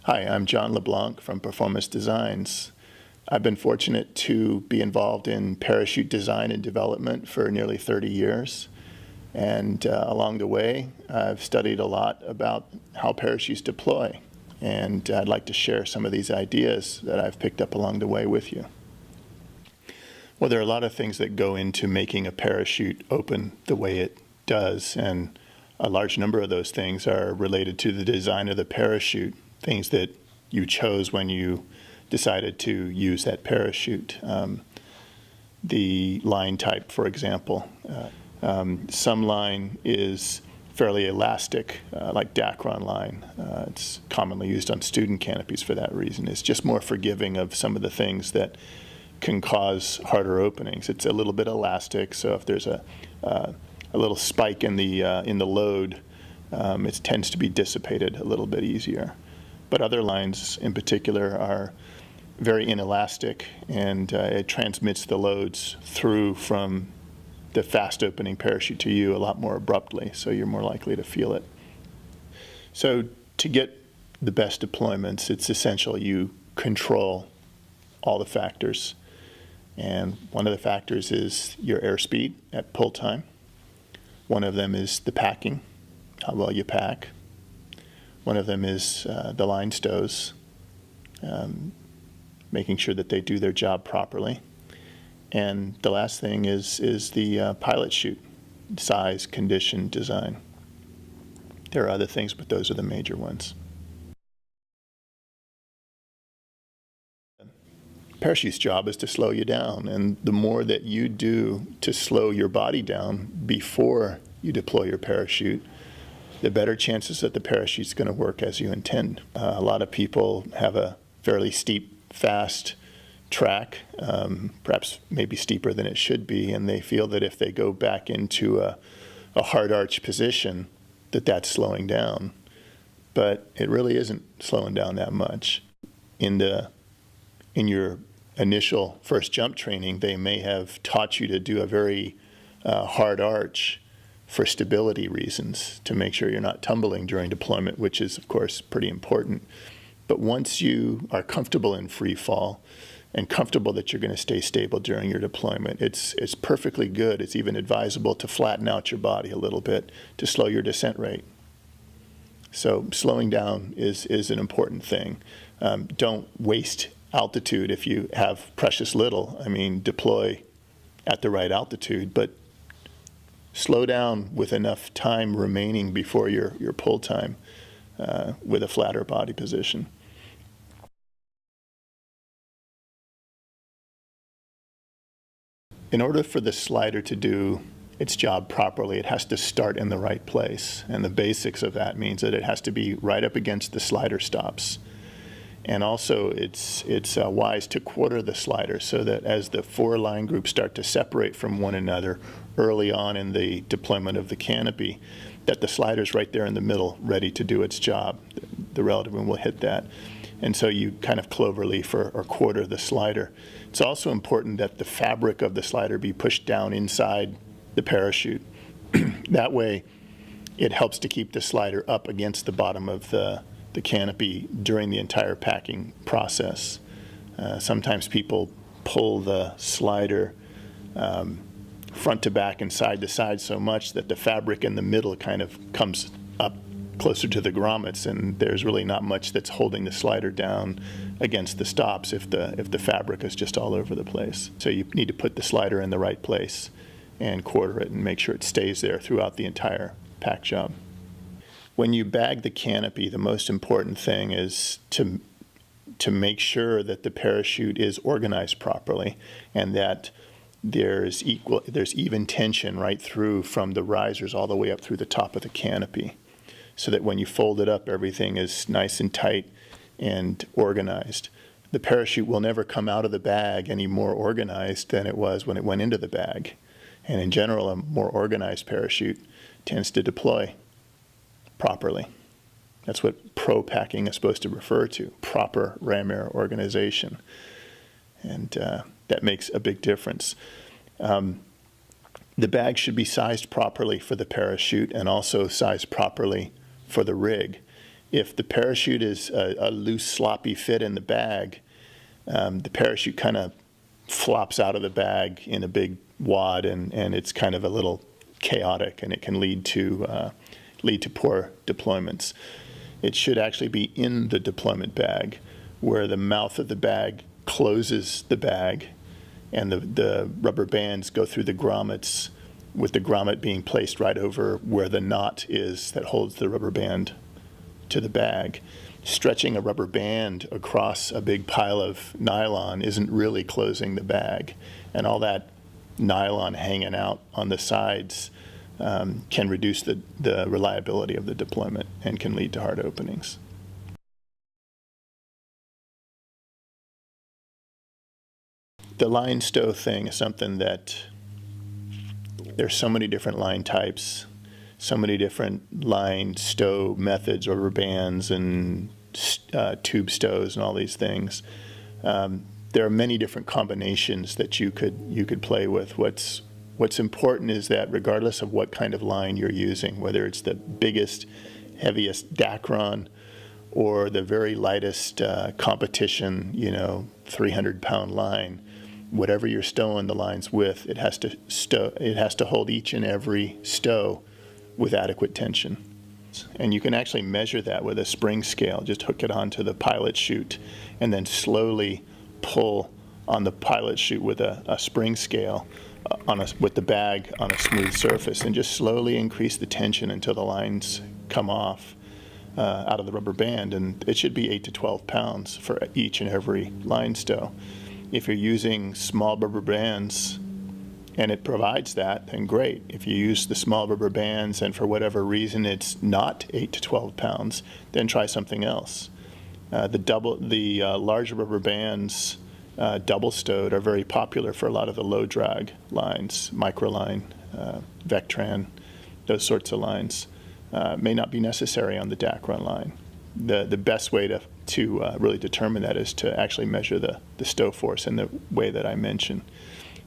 Hi, I'm John LeBlanc from Performance Designs. I've been fortunate to be involved in parachute design and development for nearly 30 years. And along the way, I've studied a lot about how parachutes deploy. And I'd like to share some of these ideas that I've picked up along the way with you. Well, there are a lot of things that go into making a parachute open the way it does. And a large number of those things are related to the design of the parachute, things that you chose when you decided to use that parachute. The line type, for example. Some line is fairly elastic, like Dacron line. It's commonly used on student canopies for that reason. It's just more forgiving of some of the things that can cause harder openings. It's a little bit elastic, so if there's a little spike in the load, it tends to be dissipated a little bit easier. But other lines in particular are very inelastic, and it transmits the loads through from the fast opening parachute to you a lot more abruptly, so you're more likely to feel it. So to get the best deployments, it's essential you control all the factors. And one of the factors is your airspeed at pull time. One of them is the packing, how well you pack. One of them is the line stows, making sure that they do their job properly. And the last thing is the pilot chute, size, condition, design. There are other things, but those are the major ones. Parachute's job is to slow you down, and the more that you do to slow your body down before you deploy your parachute, the better chances that the parachute's going to work as you intend. A lot of people have a fairly steep, fast track, perhaps maybe steeper than it should be, and they feel that if they go back into a hard arch position, that's slowing down. But it really isn't slowing down that much. In your initial first jump training, they may have taught you to do a very hard arch for stability reasons, to make sure you're not tumbling during deployment, which is, of course, pretty important. But once you are comfortable in free fall and comfortable that you're going to stay stable during your deployment, it's perfectly good. It's even advisable to flatten out your body a little bit to slow your descent rate. So slowing down is an important thing. Don't waste altitude if you have precious little. I mean, deploy at the right altitude, but slow down with enough time remaining before your pull time with a flatter body position. In order for the slider to do its job properly, it has to start in the right place. And the basics of that means that it has to be right up against the slider stops. And also, it's wise to quarter the slider so that as the four line groups start to separate from one another early on in the deployment of the canopy, that the slider's right there in the middle, ready to do its job. The relative one will hit that. And so you kind of cloverleaf or quarter the slider. It's also important that the fabric of the slider be pushed down inside the parachute. That way, it helps to keep the slider up against the bottom of the canopy during the entire packing process. Sometimes people pull the slider front to back and side to side so much that the fabric in the middle kind of comes up closer to the grommets, and there's really not much that's holding the slider down against the stops if the fabric is just all over the place. So you need to put the slider in the right place and quarter it and make sure it stays there throughout the entire pack job. When you bag the canopy, the most important thing is to make sure that the parachute is organized properly and that there's even tension right through from the risers all the way up through the top of the canopy, so that when you fold it up, everything is nice and tight and organized. The parachute will never come out of the bag any more organized than it was when it went into the bag. And in general, a more organized parachute tends to deploy properly. That's what pro packing is supposed to refer to, proper ram air organization. And that makes a big difference. The bag should be sized properly for the parachute and also sized properly for the rig. if the parachute is a loose, sloppy fit in the bag, the parachute kind of flops out of the bag in a big wad, and it's kind of a little chaotic, and it can lead to poor deployments. It should actually be in the deployment bag, where the mouth of the bag closes the bag, and the rubber bands go through the grommets, with the grommet being placed right over where the knot is that holds the rubber band to the bag. Stretching a rubber band across a big pile of nylon isn't really closing the bag, and all that nylon hanging out on the sides can reduce the reliability of the deployment and can lead to hard openings. The line stow thing is something that there's so many different line types, so many different line stow methods, rubber bands and tube stows and all these things. There are many different combinations that you could play with. What's important is that regardless of what kind of line you're using, whether it's the biggest, heaviest Dacron or the very lightest competition, 300-pound line, whatever you're stowing the lines with, it has to hold each and every stow with adequate tension. And you can actually measure that with a spring scale. Just hook it onto the pilot chute and then slowly pull on the pilot chute with a spring scale with the bag on a smooth surface, and just slowly increase the tension until the lines come off out of the rubber band. And it should be 8 to 12 pounds for each and every line stow. If you're using small rubber bands and it provides that, then great. If you use the small rubber bands and for whatever reason it's not 8 to 12 pounds, then try something else. The larger rubber bands, double stowed, are very popular for a lot of the low drag lines, Microline, Vectran, those sorts of lines. May not be necessary on the Dacron line. The best way to really determine that is to actually measure the stow force in the way that I mentioned.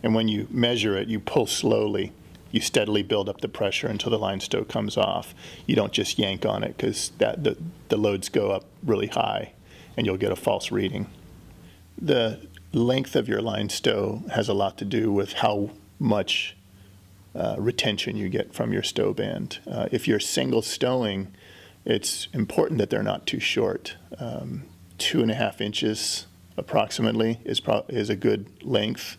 And when you measure it, you pull slowly. You steadily build up the pressure until the line stow comes off. You don't just yank on it, because the loads go up really high and you'll get a false reading. The length of your line stow has a lot to do with how much retention you get from your stow band. If you're single stowing, it's important that they're not too short. 2.5 inches approximately is a good length.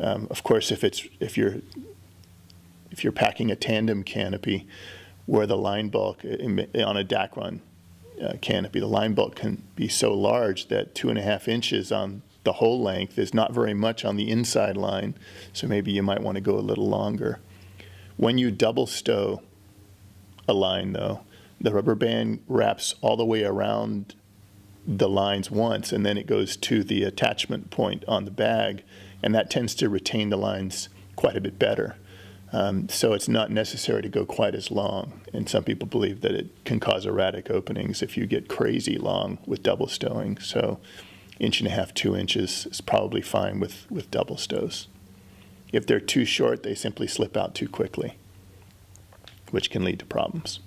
Of course, if you're packing a tandem canopy, where the line bulk on a Dacron canopy, the line bulk can be so large that 2.5 inches on the whole length is not very much on the inside line. So maybe you might want to go a little longer. When you double stow a line, though, the rubber band wraps all the way around the lines once, and then it goes to the attachment point on the bag, and that tends to retain the lines quite a bit better. So it's not necessary to go quite as long, and some people believe that it can cause erratic openings if you get crazy long with double stowing. So 1.5 inches, 2 inches is probably fine with double stows. If they're too short, they simply slip out too quickly, which can lead to problems.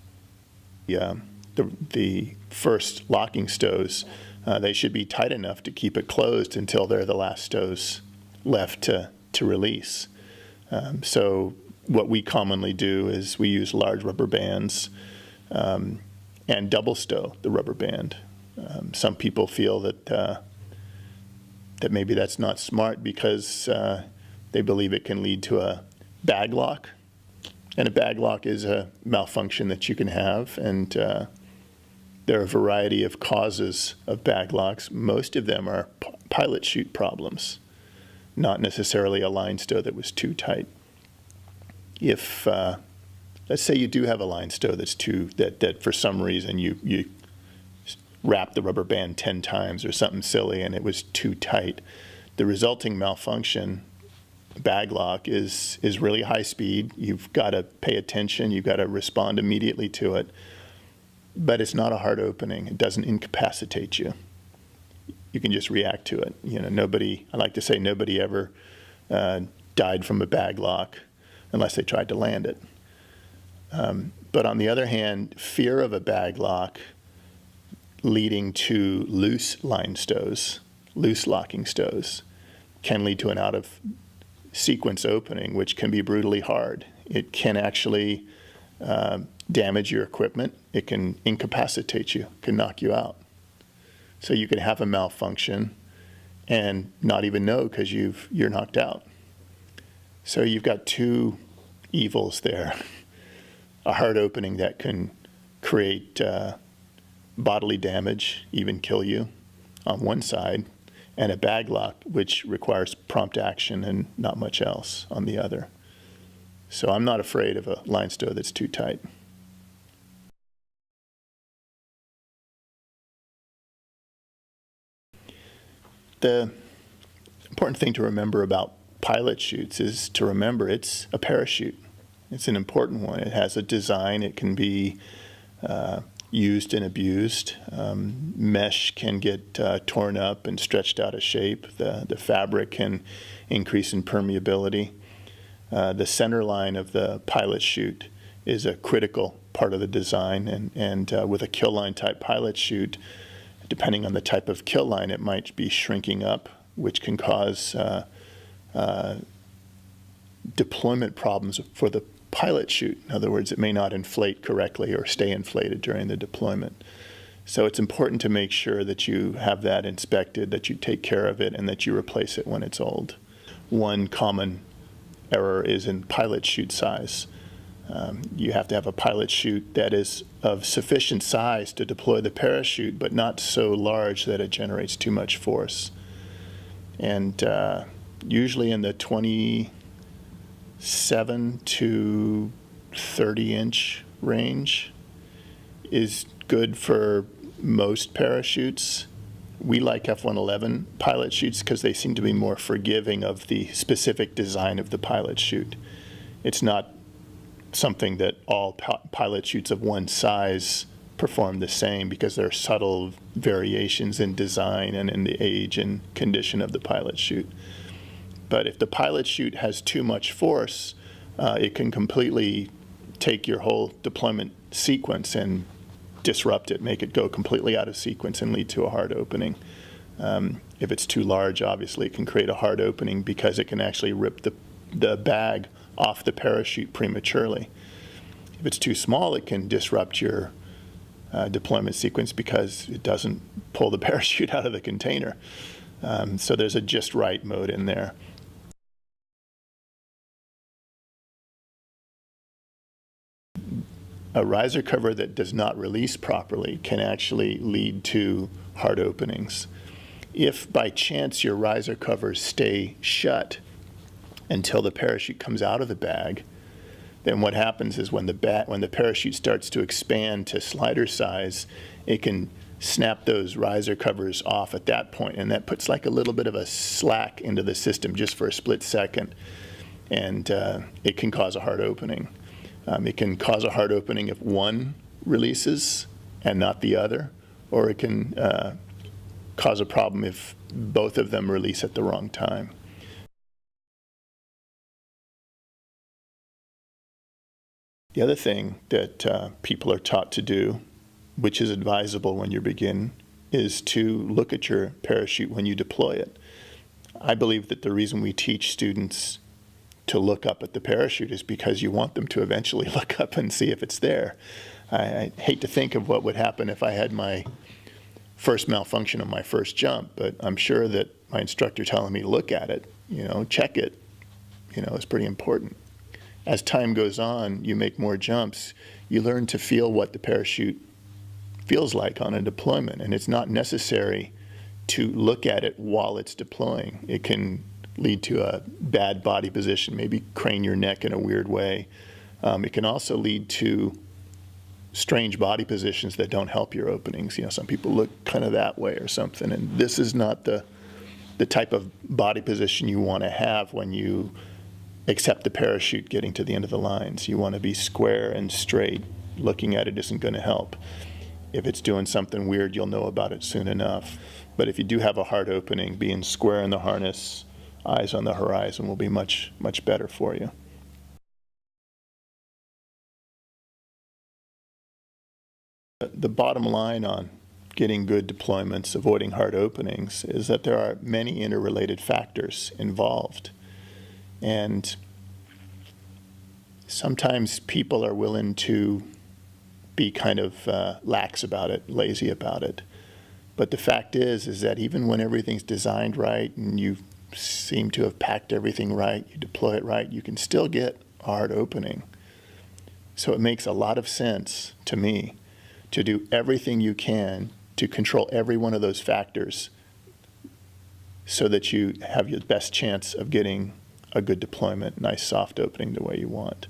The first locking stows, they should be tight enough to keep it closed until they're the last stows left to release. So what we commonly do is we use large rubber bands and double stow the rubber band. Some people feel that maybe that's not smart because they believe it can lead to a bag lock. And a bag lock is a malfunction that you can have, and there are a variety of causes of bag locks. Most of them are pilot chute problems, not necessarily a line stow that was too tight. If let's say you do have a line stow that for some reason you wrapped the rubber band 10 times or something silly and it was too tight, the resulting malfunction, bag lock, is really high speed. You've got to pay attention. You've got to respond immediately to it. But it's not a hard opening. It doesn't incapacitate you. You can just react to it. I like to say nobody ever died from a bag lock unless they tried to land it. But on the other hand, fear of a bag lock leading to loose line stows, loose locking stows, can lead to an out of sequence opening, which can be brutally hard. It can actually damage your equipment. It can incapacitate you, can knock you out. So you can have a malfunction and not even know because you're knocked out. So you've got two evils there. A hard opening that can create bodily damage, even kill you on one side, and a bag lock which requires prompt action and not much else on the other. So I'm not afraid of a line stow that's too tight. The important thing to remember about pilot chutes is to remember it's a parachute. It's an important one. It has a design. It can be used and abused. Mesh can get torn up and stretched out of shape. The fabric can increase in permeability. The center line of the pilot chute is a critical part of the design, and with a kill line type pilot chute, depending on the type of kill line, it might be shrinking up, which can cause deployment problems for the pilot chute. In other words, it may not inflate correctly or stay inflated during the deployment. So it's important to make sure that you have that inspected, that you take care of it, and that you replace it when it's old. One common error is in pilot chute size. You have to have a pilot chute that is of sufficient size to deploy the parachute, but not so large that it generates too much force. And usually in the 27 to 30-inch range is good for most parachutes. We like F-111 pilot chutes because they seem to be more forgiving of the specific design of the pilot chute. It's not something that all pilot chutes of one size perform the same, because there are subtle variations in design and in the age and condition of the pilot chute. But if the pilot chute has too much force, it can completely take your whole deployment sequence and disrupt it, make it go completely out of sequence and lead to a hard opening. If it's too large, obviously it can create a hard opening because it can actually rip the bag off the parachute prematurely. If it's too small, it can disrupt your deployment sequence because it doesn't pull the parachute out of the container. So there's a just right mode in there. A riser cover that does not release properly can actually lead to hard openings. If by chance your riser covers stay shut until the parachute comes out of the bag, then what happens is when the parachute starts to expand to slider size, it can snap those riser covers off at that point, and that puts like a little bit of a slack into the system just for a split second, and it can cause a hard opening. It can cause a hard opening if one releases and not the other, or it can cause a problem if both of them release at the wrong time. The other thing that people are taught to do, which is advisable when you begin, is to look at your parachute when you deploy it. I believe that the reason we teach students to look up at the parachute is because you want them to eventually look up and see if it's there. I hate to think of what would happen if I had my first malfunction on my first jump, but I'm sure that my instructor telling me to look at it, check it, is pretty important. As time goes on, you make more jumps, you learn to feel what the parachute feels like on a deployment, and it's not necessary to look at it while it's deploying. It can lead to a bad body position, maybe crane your neck in a weird way. It can also lead to strange body positions that don't help your openings. Some people look kind of that way or something, and this is not the type of body position you want to have when you accept the parachute getting to the end of the lines. You want to be square and straight. Looking at it isn't going to help. If it's doing something weird, you'll know about it soon enough. But if you do have a hard opening, being square in the harness, eyes on the horizon will be much, much better for you. The bottom line on getting good deployments, avoiding hard openings, is that there are many interrelated factors involved. And sometimes people are willing to be kind of lax about it, lazy about it. But the fact is that even when everything's designed right and you seem to have packed everything right, you deploy it right, you can still get a hard opening. So it makes a lot of sense to me to do everything you can to control every one of those factors so that you have your best chance of getting a good deployment, nice soft opening the way you want.